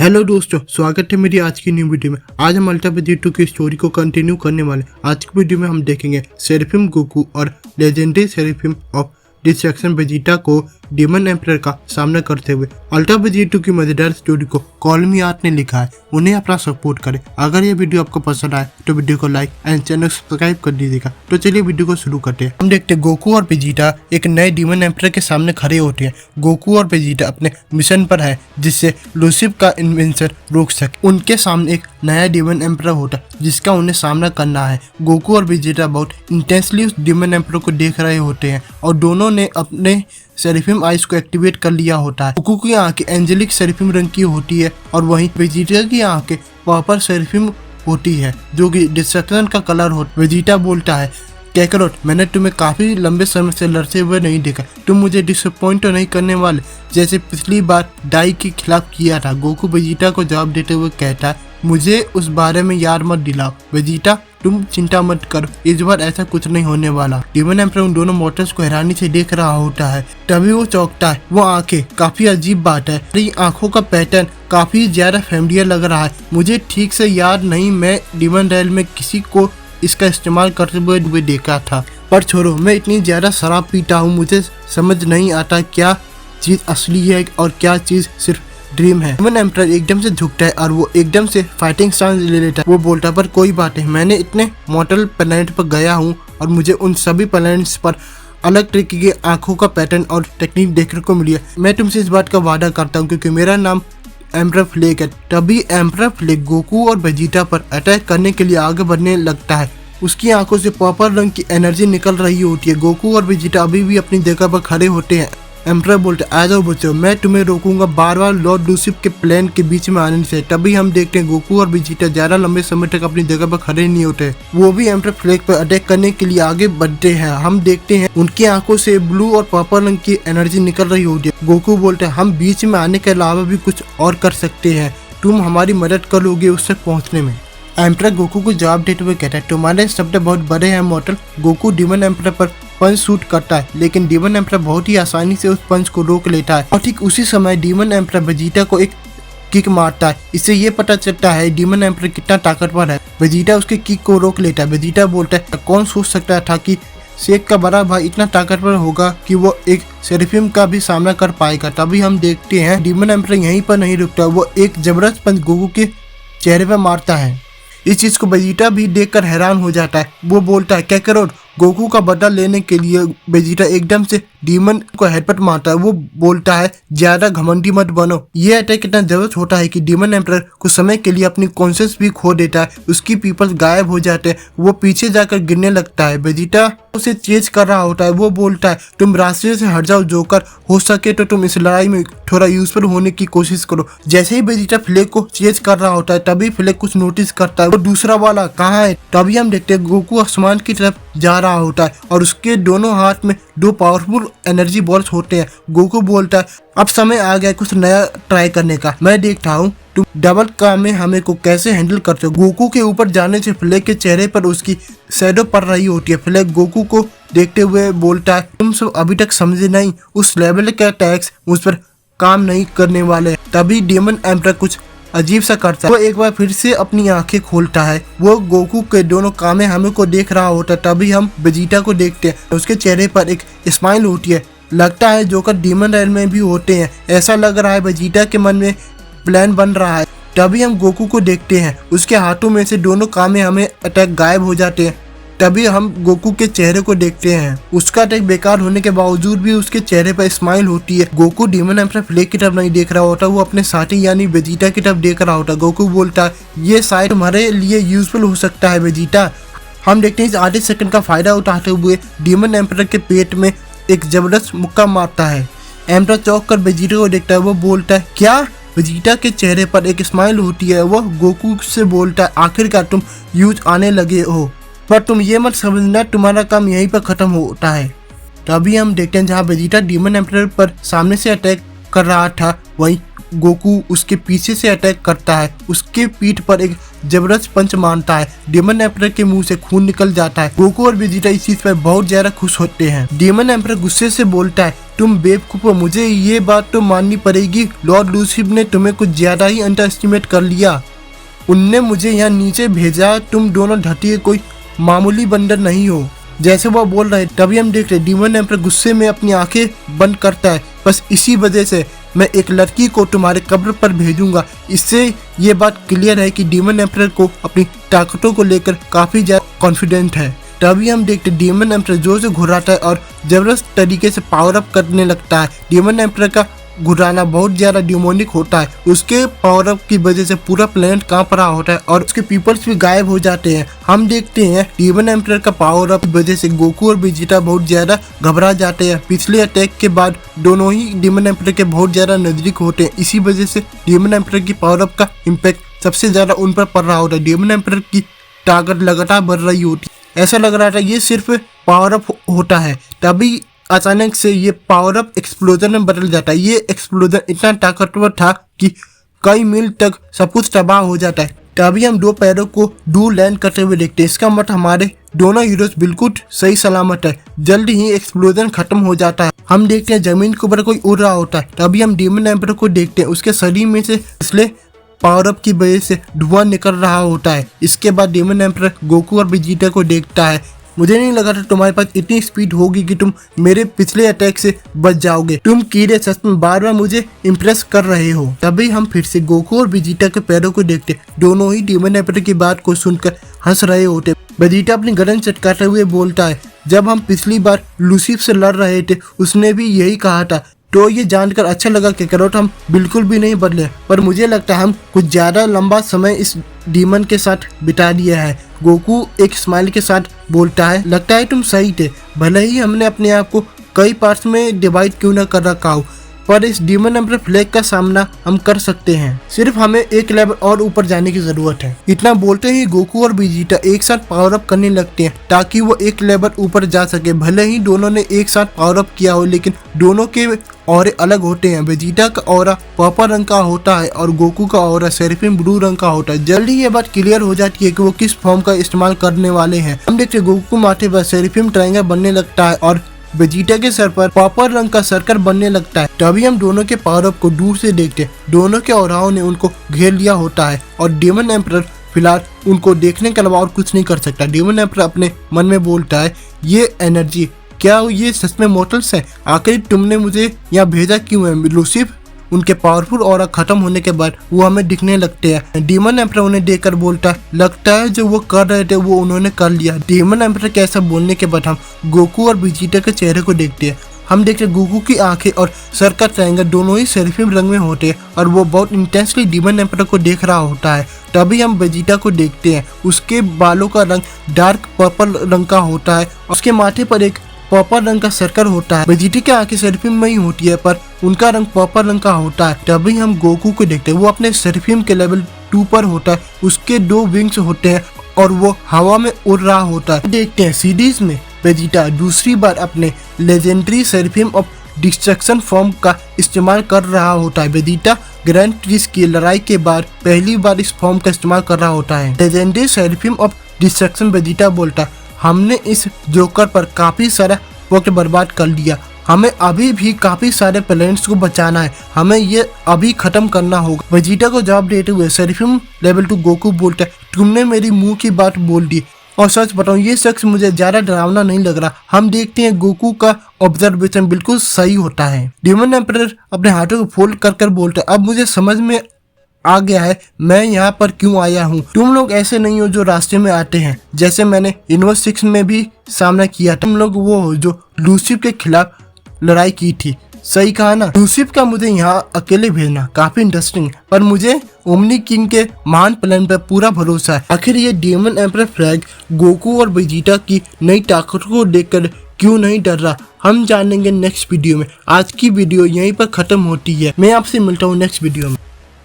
Hello दोस्तों, स्वागत है मेरी आज की न्यू वीडियो में। आज हम अल्टा वेजिटा की स्टोरी को कंटिन्यू करने वाले। आज की वीडियो में हम देखेंगे सेराफिम गोकू और legendary seraphim of destruction Vegeta को डीमन एम्परर का सामना करते हुए। अल्टा वेजिटा की मजेदार स्टोरी को कॉलमी आर्ट ने लिखा है, उन्हें अपना सपोर्ट करें। अगर ये वीडियो आपको पसंद आए तो वीडियो को लाइक एंड चैनल सब्सक्राइब कर दीजिएगा। तो चलिए वीडियो को शुरू करते हैं। हम देखते हैं गोकू और वेजिटा एक नए डीमन एम्परर के सामने खड़े होते हैं। गोकू और वेजिटा अपने मिशन पर है जिससे लूसिफ का इन्वेंशन रोक सके। उनके सामने एक नया डीमन एम्परर होता है जिसका उन्हें सामना करना है। गोकू और वेजिटा बहुत इंटेंसली उस डीमन एम्परर को देख रहे होते हैं और दोनों ने अपने सेराफिम आइज को एक्टिवेट कर लिया होता है। गोकू की आंखें एंजेलिक सेराफिम रंग की होती है और वहीं वेजिटा की आंखें पर्पल सेराफिम होती है जो कि डिस्ट्रक्शन का कलर होता है। वेजिटा बोलता है, कैकरोट, मैंने तुम्हें काफी लंबे समय से लड़ते हुए नहीं देखा। तुम मुझे डिसअपॉइंट तो नहीं करने वाले जैसे पिछली बार डाई के खिलाफ किया था। गोकू वेजिटा को जवाब देते हुए कहता है, मुझे उस बारे में याद मत दिलाओ वेजिटा, तुम चिंता मत करो, इस बार ऐसा कुछ नहीं होने वाला। डीमन एम्परर उन दोनों मॉर्टल्स को हैरानी से देख रहा होता है। तभी वो चौंकता है। वो आंखें, काफी अजीब बात है, मेरी आंखों का पैटर्न काफी ज्यादा फैमिलियर लग रहा है। मुझे ठीक से याद नहीं मैं डीमन रेल में किसी को इसका इस्तेमाल करते हुए देखा था। पर छोड़ो, मैं इतनी ज्यादा शराब पीता हूँ, मुझे समझ नहीं आता क्या चीज असली है और क्या चीज सिर्फ ड्रीम है। डीमन एम्परर एकदम से झुकता है और वो एकदम से फाइटिंग स्टांस ले लेता है। वो बोलता, पर कोई बात नहीं, मैंने इतने मॉर्टल प्लैनेट पर गया हूँ और मुझे उन सभी प्लैनेट्स पर अलग तरीके की आंखों का पैटर्न और टेक्निक देखने को मिली है। मैं तुमसे इस बात का वादा करता हूँ क्योंकि मेरा नाम एम्परर फ्लेक है। तभी एम्परर फ्लेक गोकू और वेजिटा पर अटैक करने के लिए आगे बढ़ने लगता है। उसकी आंखों से पर्पल रंग की एनर्जी निकल रही होती है। गोकू और वेजिटा अभी भी अपनी जगह पर खड़े होते हैं। एम्परर बोलते, आ जाओ बच्चों, मैं तुम्हें रोकूंगा बार बार लॉर्ड लूसिफ के प्लेन के बीच में आने से। तभी हम देखते हैं गोकू और वेजिटा ज्यादा लंबे समय तक अपनी जगह पर खड़े नहीं होते। वो भी एम्परर फ्लेक पर अटैक करने के लिए आगे बढ़ते हैं। हम देखते हैं उनकी आंखों से ब्लू और पर्पल रंग की एनर्जी निकल रही होती है। गोकू बोलते हैं, हम बीच में आने के अलावा भी कुछ और कर सकते हैं, तुम हमारी मदद करोगे उस तक पहुँचने में। एम्परर गोकू को जवाब देते हुए कहता है, तुम्हारे शब्द बहुत बड़े हैं मॉर्टल। गोकू डीमन एम्परर पर पंच शूट करता है लेकिन डीमन एम्परर बहुत ही आसानी से उस पंच को रोक लेता है और ठीक उसी समय डीमन एम्परर वेजिटा को एक किक मारता है। इससे ये पता चलता है डीमन एम्परर कितना ताकतवर है। वेजिटा उसके किक को रोक लेता है। वेजिटा बोलता है, कौन सोच सकता था कि शेख का बड़ा भाई इतना ताकतवर होगा कि वो एक सेराफिम का भी सामना कर पाएगा। तभी हम देखते हैं डीमन एम्परर यहीं पर नहीं रुकता, वो एक जबरदस्त पंच गोकू के चेहरे पर मारता है। इस चीज को वेजिटा भी देखकर हैरान हो जाता है। वो बोलता है, कैकरोट, गोकू का बदला लेने के लिए वेजिटा एकदम से डीमन को हेडबट मारता है। वो बोलता है, ज्यादा घमंडी मत बनो। ये अटैक इतना जबरदस्त होता है कि डीमन एम्परर कुछ समय के लिए अपनी कॉन्शियस भी खो देता है। उसकी पीपल्स गायब हो जाते हैं। वो पीछे जाकर गिरने लगता है। वेजिटा उसे चेज कर रहा होता है। वो बोलता है, तुम रास्ते से हट जाओ जोकर, हो सके तो तुम इस लड़ाई में थोड़ा यूजफुल होने की कोशिश करो। जैसे ही वेजिटा फ्लेक को चेज कर रहा होता है तभी फ्लेक कुछ नोटिस करता है, वो दूसरा वाला कहाँ है। तभी हम देखते हैं गोकू आसमान की तरफ जा रहा होता है और उसके दोनों हाथ में दो पावरफुल एनर्जी बॉल्स होते हैं। गोकू बोलता है, अब समय आ गया कुछ नया ट्राई करने का, मैं देखता हूँ तुम डबल काम में हमें को कैसे हैंडल करते हो। गोकू के ऊपर जाने से फ्लेक के चेहरे पर उसकी शैडो पड़ रही होती है। फ्लेक गोकू को देखते हुए बोलता है, तुम सब अभी तक समझे नहीं, उस लेवल के अटैक्स मुझ पर काम नहीं करने वाले। तभी डीमन एम्परर कुछ अजीब सा करता है। वो एक बार फिर से अपनी आंखें खोलता है। वो गोकू के दोनों कामे हमें को देख रहा होता है। तभी हम वेजिटा को देखते हैं। उसके चेहरे पर एक स्माइल होती है। लगता है जोकर डीमन रेल में भी होते हैं। ऐसा लग रहा है वेजिटा के मन में प्लान बन रहा है। तभी हम गोकू को देखते हैं। उसके हाथों में से दोनों कामे हमें अटैक गायब हो जाते हैं। तभी हम गोकू के चेहरे को देखते हैं। उसका अटैक बेकार होने के बावजूद भी उसके चेहरे पर स्माइल होती है। गोकू डीमन एम्परर फ्लेक की तरफ नहीं देख रहा होता, वो अपने साथी यानी वेजिटा की तरफ देख रहा होता। गोकू बोलता है, ये शायद तुम्हारे लिए यूजफुल हो सकता है वेजिटा। हम देखते हैं इस आधे सेकंड का फायदा उठाते हुए डीमन एम्परर के पेट में एक जबरदस्त मुक्का मारता है। एम्परर चौंक कर वेजिटा को देखता है। वो बोलता है, क्या। वेजिटा के चेहरे पर एक स्माइल होती है। वो गोकू से बोलता है, आखिरकार तुम यूज आने लगे हो, पर तुम ये मत समझना तुम्हारा काम यहीं पर खत्म होता है। तभी हम देखते हैं जहाँ वेजिटा डीमन एम्परर पर सामने से अटैक कर रहा था वहीं गोकू उसके पीछे से अटैक करता है। उसके पीठ पर एक जबरदस्त पंच मारता है। डीमन एम्परर के मुंह से खून निकल जाता है। गोकू और वेजिटा इस चीज पर बहुत ज्यादा खुश होते हैं। डीमन एम्परर गुस्से से बोलता है, तुम बेवकूफ हो, मुझे ये बात तो माननी पड़ेगी। लॉर्ड लूसीफ ने तुम्हें कुछ ज्यादा ही अंडर एस्टिमेट कर लिया। उनने मुझे यहाँ नीचे भेजा। तुम दोनों ढटिए कोई मामूली बंदर नहीं हो। जैसे वो बोल रहे तभी हम देख रहे डीमन एम्पर गुस्से में अपनी आंखें बंद करता है। बस इसी वजह से मैं एक लड़की को तुम्हारे कब्र पर भेजूंगा। इससे ये बात क्लियर है कि डीमन एम्पर को अपनी ताकतों को लेकर काफी ज्यादा कॉन्फिडेंट है। तभी हम देखते डीमन एम्पर जोर से घुराता है और जबरदस्त तरीके से पावर अप करने लगता है। डीमन एम्पर का घुराना बहुत ज्यादा डिमोनिक होता है। उसके पावर अप की वजह से पूरा प्लेनेट कांप रहा होता है और उसके पीपल्स भी गायब हो जाते हैं। हम देखते हैं डीमन एम्पर का पावर अप की वजह से गोकू और वेजिटा बहुत ज्यादा घबरा जाते हैं। पिछले अटैक के बाद दोनों ही डीमन एम्पर के बहुत ज्यादा नजदीक होते हैं। इसी वजह से डीमन एम्पर की पावर अप का इम्पैक्ट सबसे ज्यादा उन पर पड़ रहा होता है। डीमन एम्पर की ताकत लगातार बढ़ रही होती है। ऐसा लग रहा था ये सिर्फ पावर अप होता है। तभी अचानक से ये पावर अप एक्सप्लोजन में बदल जाता है। ये एक्सप्लोजन इतना ताकतवर था कि कई मील तक सब कुछ तबाह हो जाता है। तभी हम दो पैरों को दूर लैंड करते हुए देखते हैं। इसका मतलब हमारे दोनों हीरोज बिल्कुल सही सलामत है। जल्द ही एक्सप्लोजन खत्म हो जाता है। हम देखते हैं जमीन के ऊपर कोई उड़ रहा होता है। तभी हम डीमन एम्पर को देखते हैं। उसके शरीर में से इसलिए पावर अप की वजह से धुआं निकल रहा होता है। इसके बाद डीमन एम्पर गोकू और वेजिटा को देखता है। मुझे नहीं लगा था तुम्हारे पास इतनी स्पीड होगी कि तुम मेरे पिछले अटैक से बच जाओगे। तुम कीड़े सच में बार बार मुझे इम्प्रेस कर रहे हो। तभी हम फिर से गोकू और वेजिटा के पैरों को देखते। दोनों ही डीमन एम्पर की बात को सुनकर हंस रहे होते। वेजिटा अपनी गर्दन चटकाते हुए बोलता है, जब हम पिछली बार लूसीफ से लड़ रहे थे उसने भी यही कहा था। तो ये जानकर अच्छा लगा कि कैरोट हम बिल्कुल भी नहीं बदले, पर मुझे लगता है हम कुछ ज्यादा लंबा समय इस डीमन के साथ बिता दिया है। गोकू एक स्माइल के साथ बोलता है, लगता है तुम सही थे। भले ही हमने अपने आप को कई पार्ट्स में डिवाइड क्यों न कर रखा हो, पर इस डीमन एम्पर फ्लैग का सामना हम कर सकते हैं। सिर्फ हमें एक लेवल और ऊपर जाने की जरूरत है। इतना बोलते ही गोकू और वेजिटा एक साथ पावर अप करने लगते हैं ताकि वो एक लेवल ऊपर जा सके। भले ही दोनों ने एक साथ पावर अप किया हो, लेकिन दोनों के ऑरे अलग होते हैं। वेजिटा का ऑरा पर्पल रंग का होता है और गोकू का ऑरा सेराफिम ब्लू रंग का होता है। जल्दी ये बात क्लियर हो जाती है कि वो किस फॉर्म का इस्तेमाल करने वाले हैं। हम देखते हैं गोकू माथे पर सेराफिम ट्रायंगल बनने लगता है और वेजिटा के सर पर पर्पल रंग का सर्कल बनने लगता है। तभी हम दोनों के पावर अप को दूर से देखते हैं। दोनों के ऑराओं ने उनको घेर लिया होता है और डीमन एम्पर फिलहाल उनको देखने के अलावा और कुछ नहीं कर सकता। डीमन एम्पर अपने मन में बोलता है, ये एनर्जी क्या ये सच में मोटल्स है? आखिर तुमने मुझे यहाँ भेजा क्यों है? लूसीफ उनके पावरफुल ऑरा खत्म होने के बाद वो हमें दिखने लगते हैं। डीमन एम्पर उन्हें देखकर बोलता है, लगता है जो वो कर रहे थे वो उन्होंने कर लिया। डीमन एम्पर के ऐसा बोलने के बाद हम गोकू और वेजिटा के चेहरे को देखते हैं। हम देखते हैं गोकू की आंखें और सर का ट्रायंगल दोनों ही सेराफिम रंग में होते हैं और वो बहुत इंटेंसली डीमन एम्पर को देख रहा होता है। तभी हम वेजिटा को देखते हैं। उसके बालों का रंग डार्क पर्पल रंग का होता है। उसके माथे पर एक पर्पल रंग का सर्कल होता है। वेजिटा की आंखें सेराफिम में ही होती है पर उनका रंग पर्पल रंग का होता है। तभी हम गोकू को देखते हैं। वो अपने सेराफिम के लेवल 2 पर होता है। उसके 2 विंग्स होते हैं और वो हवा में उड़ रहा होता है। देखते हैं सीरीज में वेजिटा दूसरी बार अपने legendary seraphim of destruction form का इस्तेमाल कर रहा होता है। वेजिटा ग्रैंड ट्रीज की लड़ाई के बाद पहली बार इस फॉर्म का इस्तेमाल कर रहा होता है। Legendary seraphim of destruction Vegeta बोलता है, हमने इस जोकर पर काफी सारा वक्त बर्बाद कर लिया। हमें अभी भी काफी सारे प्लैनेट्स को बचाना है। हमें ये अभी खत्म करना होगा। वेजिटा को जवाब देते हुए सेराफिम लेवल 2 गोकू बोलता है, तुमने मेरी मुंह की बात बोल दी। और सच बताऊं ये शख्स मुझे ज्यादा डरावना नहीं लग रहा। हम देखते हैं गोकू का ऑब्जर्वेशन बिल्कुल सही होता है। डीमन एम्पर अपने हाथों को फोल्ड कर कर बोलता है, अब मुझे समझ में आ गया है मैं यहाँ पर क्यों आया हूँ। तुम लोग ऐसे नहीं हो जो रास्ते में आते हैं, जैसे मैंने यूनिवर्स 6 में भी सामना किया। तुम लोग वो हो जो लूसीफ के खिलाफ लड़ाई की थी। सही कहा ना? लूसीफ का मुझे यहाँ अकेले भेजना काफी इंटरेस्टिंग, पर मुझे ओमनी किंग के महान प्लान पर पूरा भरोसा है। आखिर ये डीमन एम्पर फ्लैग गोकू और वेजिटा की नई ताकत को देखकर क्यों नहीं डर रहा, हम जानेंगे नेक्स्ट वीडियो में। आज की वीडियो यहीं पर खत्म होती है। मैं आपसे मिलता हूँ नेक्स्ट वीडियो में।